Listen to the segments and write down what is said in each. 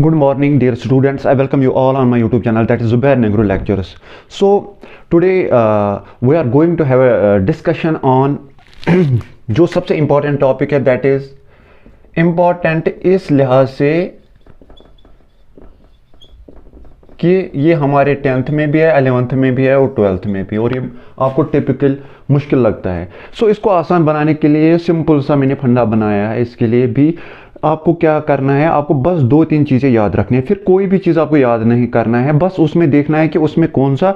Good morning, dear students. I welcome you all on my YouTube channel, that is Zubair Negru Lectures. So today we are going to have a discussion on जो सबसे important topic है, that is important इस लिहाज से कि ये हमारे 10th में भी है, 11th में भी है और 12th में भी, और ये आपको टिपिकल मुश्किल लगता है. सो इसको आसान बनाने के लिए सिंपल सा मैंने फंडा बनाया है. इसके लिए भी आपको क्या करना है, आपको बस 2-3 चीज़ें याद रखनी है. फिर कोई भी चीज़ आपको याद नहीं करना है, बस उसमें देखना है कि उसमें कौन सा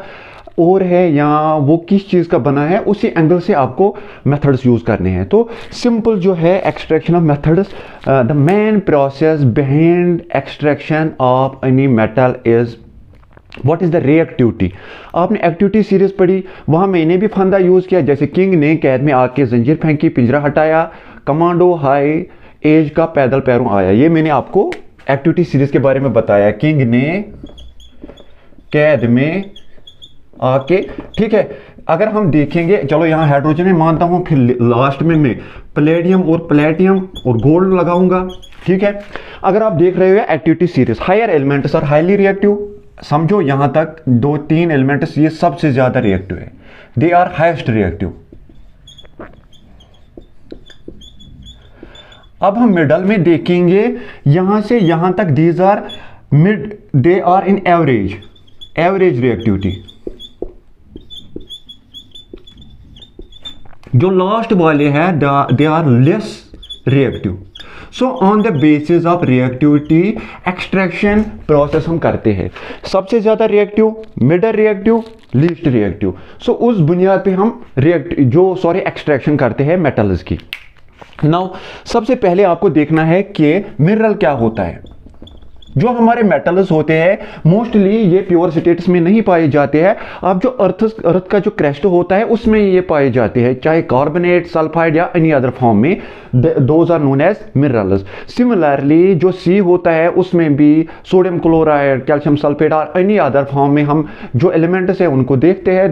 और है या वो किस चीज़ का बना है, उसी एंगल से आपको मेथड्स यूज़ करने हैं. तो सिंपल जो है extraction of methods, the main process behind extraction of any metal is what is the reactivity. आपने एक्टिविटी सीरीज पढ़ी, वहाँ मैंने भी फंदा यूज़ किया. जैसे किंग ने कैद में आके जंजीर फेंकी, पिंजरा हटाया, कमांडो हाई एज का पैदल पैरों आया. ये मैंने आपको एक्टिविटी सीरीज के बारे में बताया. किंग ने कैद में आके, ठीक है. अगर हम देखेंगे, चलो यहाँ हाइड्रोजन में मानता हूँ, फिर लास्ट में मैं प्लेडियम और प्लेटियम और गोल्ड लगाऊंगा, ठीक है. अगर आप देख रहे हो activity series, higher elements are highly reactive. समझो यहां तक 2-3 एलिमेंट्स ये सबसे ज्यादा रिएक्टिव है, दे आर हाईएस्ट रिएक्टिव. अब हम मिडल में देखेंगे, यहां से यहां तक these are mid, they are in average reactivity. जो लास्ट वाले हैं they are less reactive. So on the basis of reactivity extraction process हम करते हैं. सबसे ज्यादा reactive, middle reactive, least reactive. So उस बुनियाद पे हम एक्सट्रैक्शन करते हैं मेटल्स की. नाउ सबसे पहले आपको देखना है कि मिनरल क्या होता है. जो हमारे मेटल्स होते हैं मोस्टली ये प्योर स्टेट्स में नहीं पाए जाते हैं. अब जो अर्थ का जो क्रेस्ट होता है उसमें ये पाए जाते हैं, चाहे कार्बोनेट, सल्फाइड या एनी अदर फॉर्म में. Those are known as minerals. Similarly जो सी होता है उसमें भी सोडियम क्लोराइड, कैल्शियम सल्फेट और एनी अदर फॉर्म में हम जो एलिमेंट्स है उनको देखते हैं.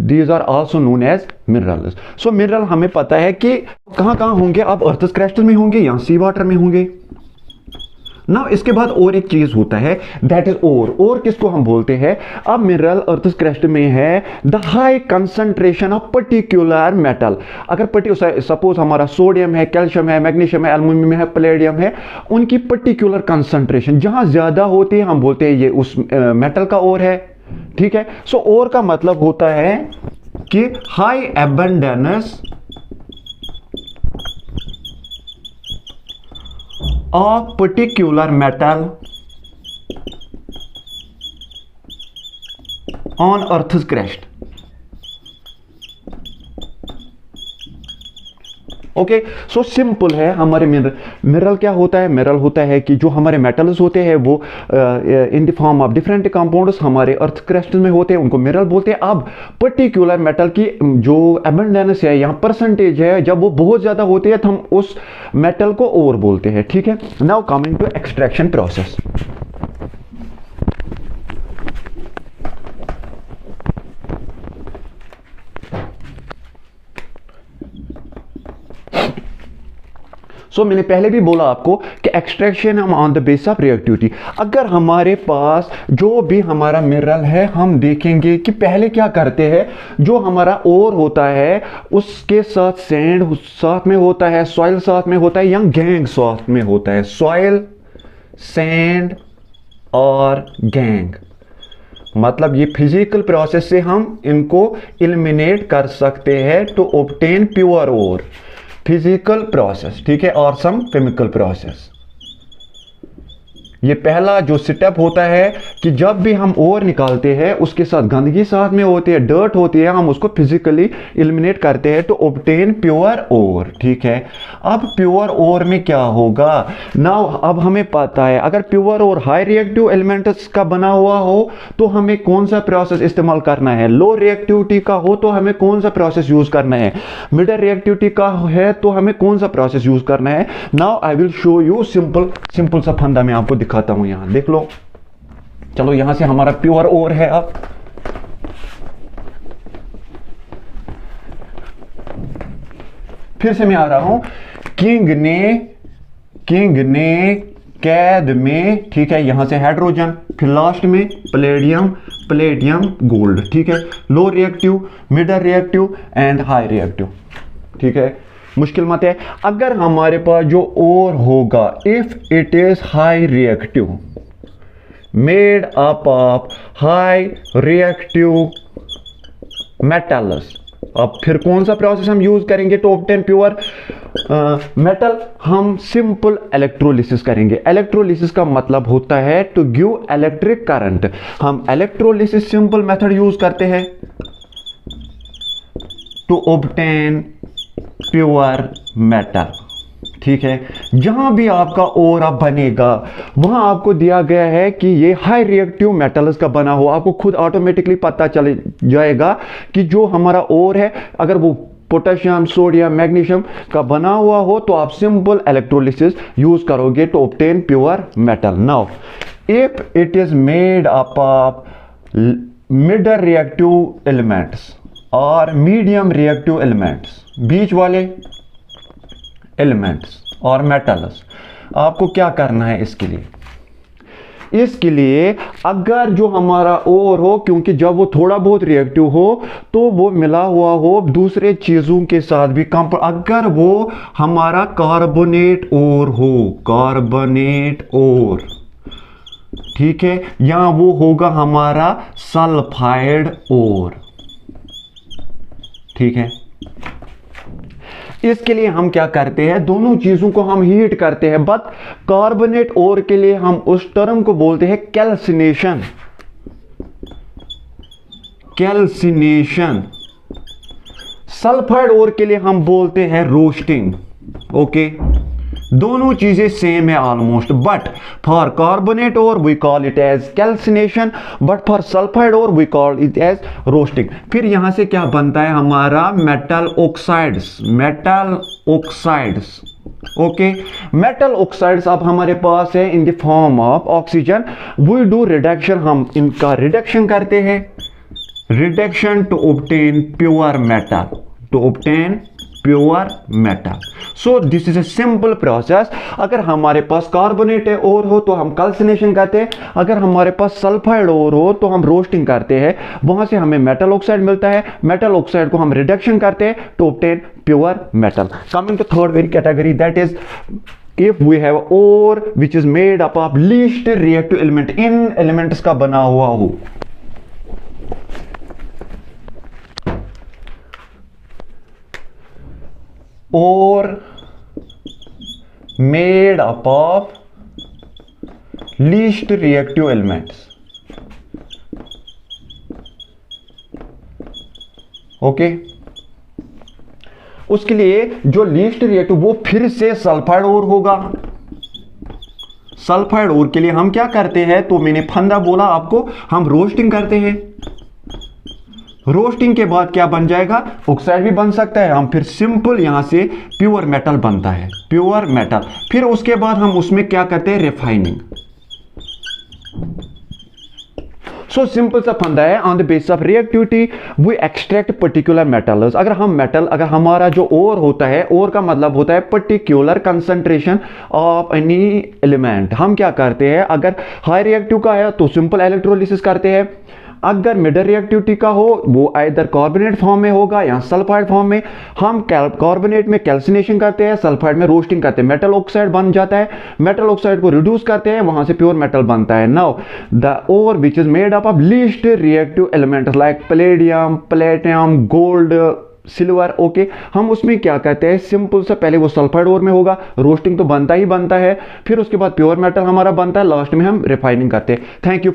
These are also known as minerals. So mineral हमें पता है कि कहाँ कहाँ होंगे. अब अर्थ क्रेस्ट में होंगे या सी वाटर में होंगे. ना इसके बाद और एक चीज होता है, दैट इज और किसको हम बोलते हैं. अब मिनरल अर्थ क्रेस्ट में है the high concentration of particular metal. अगर सपोज हमारा सोडियम है, कैल्शियम है, मैग्नीशियम है, एल्युमिनियम है, पैलेडियम है, उनकी पर्टिकुलर कंसंट्रेशन जहां ज्यादा होती है हम बोलते हैं ये उस मेटल का और है, ठीक है. सो और का मतलब होता है कि high abundance of particular metal on Earth's crust. Okay, so simple है. हमारे मिनरल क्या होता है. मिनरल होता है कि जो हमारे मेटल्स होते हैं वो इन the form of different compounds हमारे अर्थ क्रेस्ट में होते हैं, उनको मिनरल बोलते हैं. अब पर्टिकुलर मेटल की जो एबंडेंस है, यहाँ परसेंटेज है, जब वो बहुत ज्यादा होती है तो हम उस मेटल को और बोलते हैं, ठीक है. Now coming to extraction process. So मैंने पहले भी बोला आपको कि एक्सट्रैक्शन हम on the base of reactivity. अगर हमारे पास जो भी हमारा मिनरल है, हम देखेंगे कि पहले क्या करते हैं. जो हमारा ओर होता है उसके साथ सैंड साथ में होता है, सॉइल साथ में होता है, या गैंग साथ में होता है. सॉइल, सैंड और गैंग, मतलब ये फिजिकल प्रोसेस से हम इनको एलिमिनेट कर सकते हैं to obtain pure ore. Physical process, ठीक है, और सम केमिकल प्रोसेस. ये पहला जो स्टेप होता है कि जब भी हम ओर निकालते हैं उसके साथ गंदगी साथ में होती है, डर्ट होती है, हम उसको फिजिकली एलिमिनेट करते हैं टू ऑब्टेन प्योर ओर, ठीक है. अब प्योर ओर में क्या होगा. नाउ अब हमें पता है अगर प्योर और हाई रिएक्टिव एलिमेंट्स का बना हुआ हो तो हमें कौन सा प्रोसेस इस्तेमाल करना है. लो रिएक्टिविटी का हो तो हमें कौन सा प्रोसेस यूज करना है. मिडल रिएक्टिविटी का है तो हमें कौन सा प्रोसेस यूज करना है. Now I will show you simple सा फंडा मैं आपको दिखाता हूं. यहां देख लो. चलो यहां से हमारा प्योर ओर है. अब फिर से मैं आ रहा हूं. किंग ने कैद में, ठीक है, यहां से हाइड्रोजन, फिर लास्ट में प्लेटियम गोल्ड, ठीक है। Low reactive, middle reactive and high reactive, ठीक है। मुश्किल मत है। अगर हमारे पास जो और होगा, if it is high reactive made up of high reactive metals, अब फिर कौन सा प्रोसेस हम यूज करेंगे टू ऑब्टेन प्योर मेटल? हम सिंपल इलेक्ट्रोलिसिस करेंगे। इलेक्ट्रोलिसिस का मतलब होता है टू गिव इलेक्ट्रिक करंट। हम इलेक्ट्रोलिसिस सिंपल मेथड यूज करते हैं टू ऑब्टेन प्योर मेटल, ठीक है। जहां भी आपका ओर अब बनेगा वहां आपको दिया गया है कि ये हाई रिएक्टिव मेटल्स का बना हो, आपको खुद ऑटोमेटिकली पता चल जाएगा कि जो हमारा ओर है अगर वो पोटेशियम, सोडियम, मैग्नीशियम का बना हुआ हो तो आप सिंपल इलेक्ट्रोलिसिस यूज करोगे to obtain pure metal. Now if it is made up of middle reactive elements और मीडियम रिएक्टिव एलिमेंट्स, बीच वाले एलिमेंट्स और मेटल्स, आपको क्या करना है इसके लिए? इसके लिए अगर जो हमारा ओर हो, क्योंकि जब वो थोड़ा बहुत रिएक्टिव हो तो वो मिला हुआ हो दूसरे चीजों के साथ भी कम, अगर वो हमारा कार्बोनेट ओर हो, कार्बोनेट ओर, ठीक है, या वो होगा हमारा सल्फाइड ओर, ठीक है। इसके लिए हम क्या करते हैं, दोनों चीजों को हम हीट करते हैं, बट कार्बोनेट ओर के लिए हम उस टर्म को बोलते हैं कैल्सिनेशन। कैल्सिनेशन। सल्फाइड ओर के लिए हम बोलते हैं रोस्टिंग। ओके, दोनों चीजें सेम है almost, but for carbonate ore we call it as calcination, but for sulphide ore we call it as roasting. फिर यहां से क्या बनता है हमारा metal oxides, metal oxides. Okay, metal oxides अब हमारे पास है in the form of oxygen. We do reduction, हम इनका रिडक्शन करते हैं, reduction to obtain pure metal, to obtain pure metal. So this is a simple process. अगर हमारे पास कार्बोनेट ओर हो तो हम कैल्सिनेशन करते हैं, अगर हमारे पास सल्फाइड ओर हो तो हम रोस्टिंग करते हैं, वहां से हमें मेटल ऑक्साइड मिलता है, मेटल ऑक्साइड को हम रिडक्शन करते हैं to obtain pure metal. Coming to third very category, that is if we have ore which is made up of least reactive element, in elements का बना हुआ हो, or made up of least reactive elements. Okay, उसके लिए जो least reactive वो फिर से सल्फाइड ओर होगा। सल्फाइड ओर के लिए हम क्या करते हैं, तो मैंने फंदा बोला आपको, हम रोस्टिंग करते हैं। रोस्टिंग के बाद क्या बन जाएगा, ऑक्साइड भी बन सकता है, हम फिर सिंपल यहां से प्योर मेटल बनता है, प्योर मेटल। फिर उसके बाद हम उसमें क्या करते हैं, रिफाइनिंग। सो सिंपल सा फंदा है, on the basis of reactivity we extract particular metals. अगर हम मेटल, अगर हमारा जो ओर होता है, ओर का मतलब होता है particular concentration of any element, हम क्या करते हैं, अगर हाई रिएक्टिव का है तो सिंपल इलेक्ट्रोलिसिस करते हैं, अगर मिडल रिएक्टिविटी का हो वो आइदर कार्बोनेट फॉर्म में होगा या सल्फाइड फॉर्म में, हम कार्बोनेट में कैल्सिनेशन करते हैं, सल्फाइड में रोस्टिंग करते हैं, मेटल ऑक्साइड बन जाता है, मेटल ऑक्साइड को रिड्यूस करते हैं, वहां से प्योर मेटल बनता है। Now the ore which is made up of least reactive elements like palladium, platinum, gold, silver. Okay, हम उसमें क्या करते हैं, सिंपल से पहले वो सल्फाइड ओर में होगा, रोस्टिंग तो बनता ही बनता है, फिर उसके बाद प्योर मेटल हमारा बनता है, लास्ट में हम रिफाइनिंग करते हैं। Thank you.